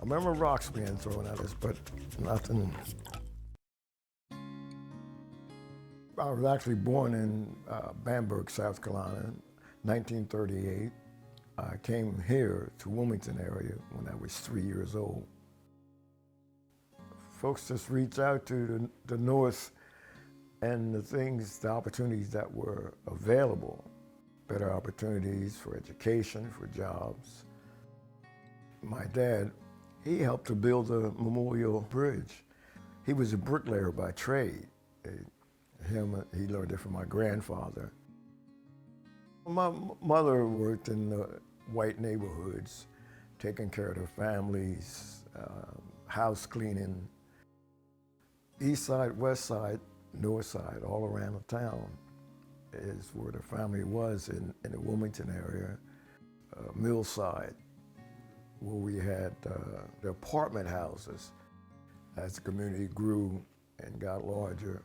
remember rocks being thrown at us, but nothing. I was actually born in Bamberg, South Carolina, in 1938. I came here to Wilmington area when I was 3 years old. Folks just reached out to the North and the opportunities that were available. Better opportunities for education, for jobs. My dad, he helped to build the Memorial Bridge. He was a bricklayer by trade. He learned it from my grandfather. My mother worked in the white neighborhoods, taking care of their families, house cleaning. East side, west side, north side, all around the town is where the family was in the Wilmington area. Millside, where we had the apartment houses. As the community grew and got larger,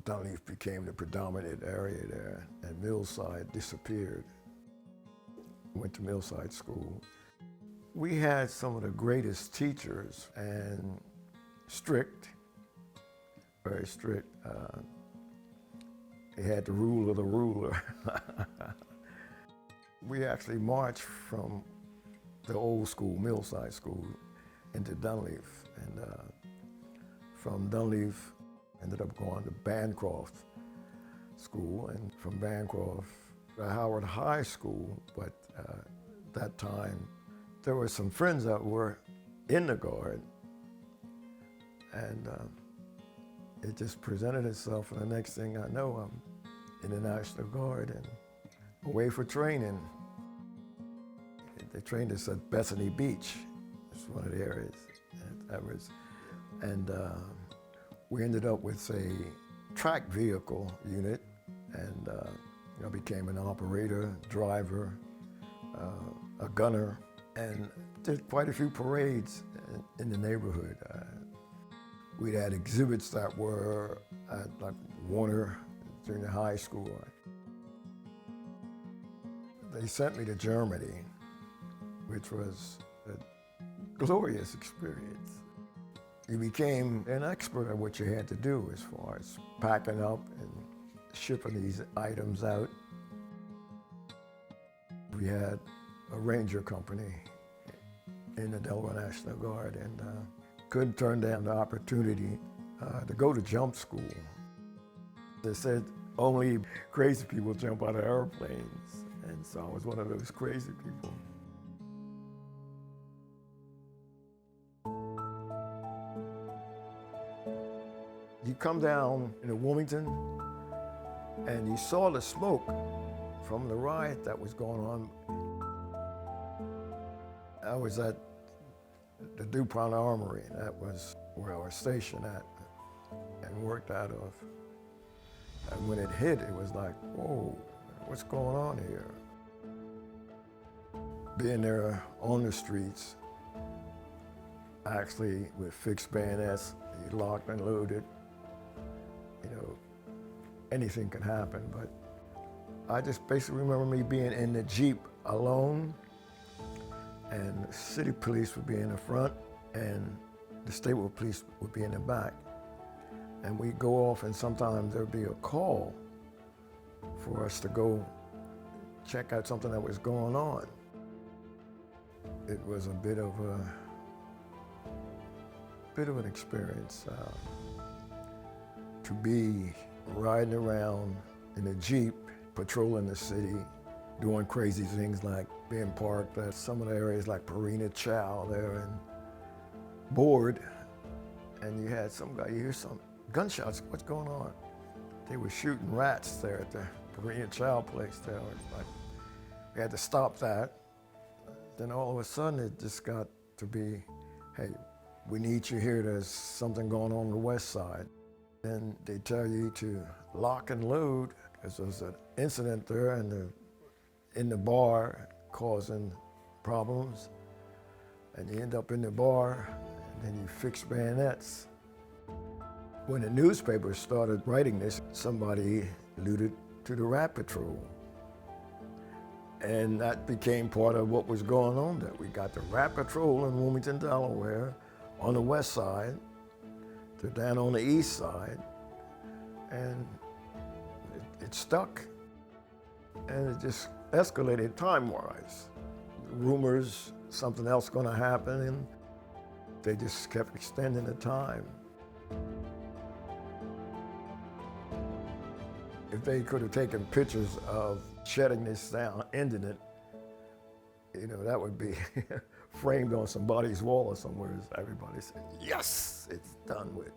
Dunleaf became the predominant area there, and Millside disappeared. Went to Millside School. We had some of the greatest teachers, and strict, very strict. They had the rule of the ruler. We actually marched from the old school, Millside School, into Dunleaf, and from Dunleaf ended up going to Bancroft School, and from Bancroft to Howard High School. But that time, there were some friends that were in the Guard, and it just presented itself, and the next thing I know, I'm in the National Guard and away for training. They trained us at Bethany Beach. It's one of the areas. And we ended up with a track vehicle unit, and I became an operator, driver, a gunner, and did quite a few parades in the neighborhood. We'd had exhibits that were at like Warner Junior High School. They sent me to Germany, which was a glorious experience. You became an expert at what you had to do as far as packing up and shipping these items out. We had a ranger company in the Delaware National Guard, and couldn't turn down the opportunity to go to jump school. They said only crazy people jump out of airplanes, and so I was one of those crazy people. You come down into Wilmington, and you saw the smoke from the riot that was going on. I was at the DuPont Armory. That was where I was stationed at and worked out of. And when it hit, it was like, whoa, what's going on here? Being there on the streets, actually with fixed bayonets, you locked and loaded, anything can happen. But I just basically remember me being in the Jeep alone, and the city police would be in the front, and the statewide police would be in the back. And we'd go off, and sometimes there'd be a call for us to go check out something that was going on. It was a bit of an experience to be riding around in a Jeep, patrolling the city, doing crazy things like being parked at some of the areas like Perina Chow there, and bored, and you had some guy, you hear some gunshots, what's going on? They were shooting rats there at the Perina Chow place there. It's like, we had to stop that. Then all of a sudden it just got to be, hey, we need you here, there's something going on the west side. Then they tell you to lock and load, because there's an incident there and in the bar causing problems. And you end up in the bar, and then you fix bayonets. When the newspapers started writing this, somebody alluded to the Rat Patrol. And that became part of what was going on there. We got the Rat Patrol in Wilmington, Delaware, on the west side, to down on the east side, and it stuck. And it just escalated time-wise. Rumors, something else gonna happen, and they just kept extending the time. If they could have taken pictures of shutting this down, ending it, that would be framed on somebody's wall or somewhere. Everybody said, yes, it's done with.